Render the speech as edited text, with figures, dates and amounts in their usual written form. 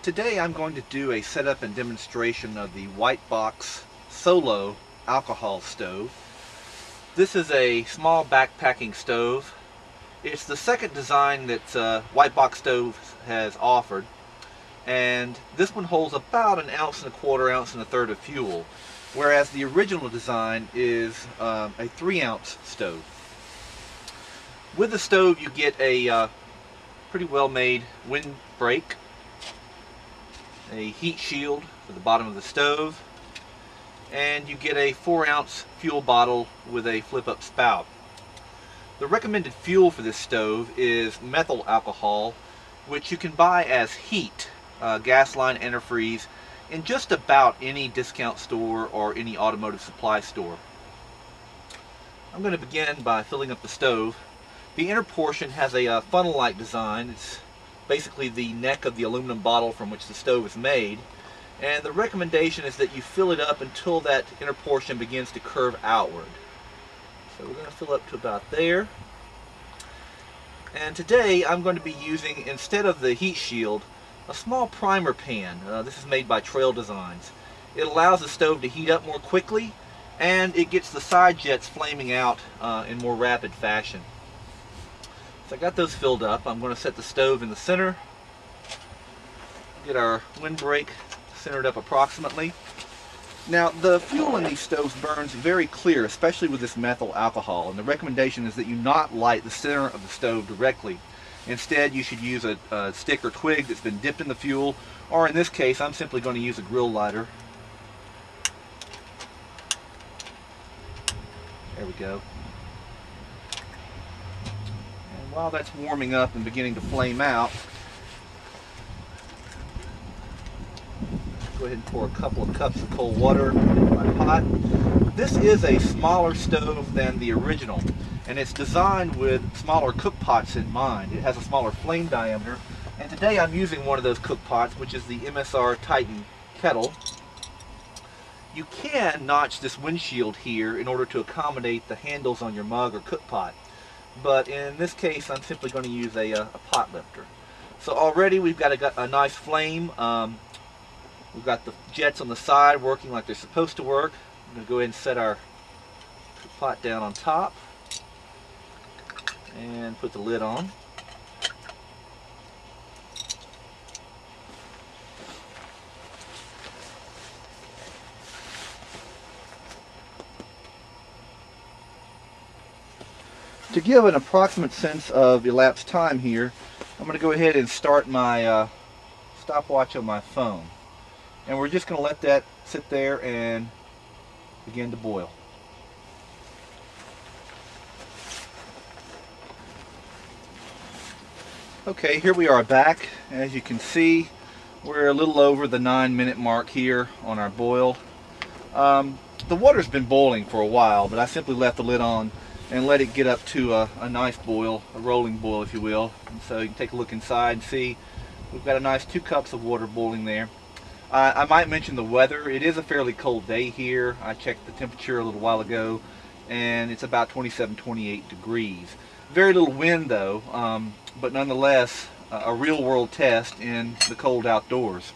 Today I'm going to do a setup and demonstration of the White Box Solo alcohol stove. This is a small backpacking stove. It's the second design that White Box Stove has offered, and this one holds about 1 1/4 ounce and a third of fuel, whereas the original design is a 3-ounce stove. With the stove you get a pretty well made windbreak, a heat shield for the bottom of the stove, and you get a 4-ounce fuel bottle with a flip-up spout. The recommended fuel for this stove is methyl alcohol, which you can buy as heat, Gasline antifreeze, in just about any discount store or any automotive supply store. I'm going to begin by filling up the stove. The inner portion has a funnel-like design. It's basically the neck of the aluminum bottle from which the stove is made, and the recommendation is that you fill it up until that inner portion begins to curve outward. So we're going to fill up to about there. And today I'm going to be using, instead of the heat shield, a small primer pan. This is made by Trail Designs. It allows the stove to heat up more quickly, and it gets the side jets flaming out in more rapid fashion. So I got those filled up. I'm going to set the stove in the center, get our windbreak centered up approximately. Now, the fuel in these stoves burns very clear, especially with this methyl alcohol, and the recommendation is that you not light the center of the stove directly. Instead, you should use a stick or twig that's been dipped in the fuel, or in this case, I'm simply going to use a grill lighter. There we go. And while that's warming up and beginning to flame out, go ahead and pour a couple of cups of cold water into my pot. This is a smaller stove than the original, and it's designed with smaller cook pots in mind. It has a smaller flame diameter, and today I'm using one of those cook pots, which is the MSR Titan kettle. You can notch this windshield here in order to accommodate the handles on your mug or cook pot, but in this case I'm simply going to use a pot lifter. So already we've got a nice flame. We've got the jets on the side working like they're supposed to work. I'm going to go ahead and set our pot down on top and put the lid on. To give an approximate sense of elapsed time here, I'm going to go ahead and start my stopwatch on my phone. And we're just going to let that sit there and begin to boil. Okay, here we are back. As you can see, we're a little over the 9-minute mark here on our boil. The water's been boiling for a while, but I simply left the lid on and let it get up to a nice boil, a rolling boil if you will. And so you can take a look inside and see we've got a nice 2 cups of water boiling there. I might mention the weather. It is a fairly cold day here. I checked the temperature a little while ago, and it's about 27-28 degrees. Very little wind though, but nonetheless a real world test in the cold outdoors.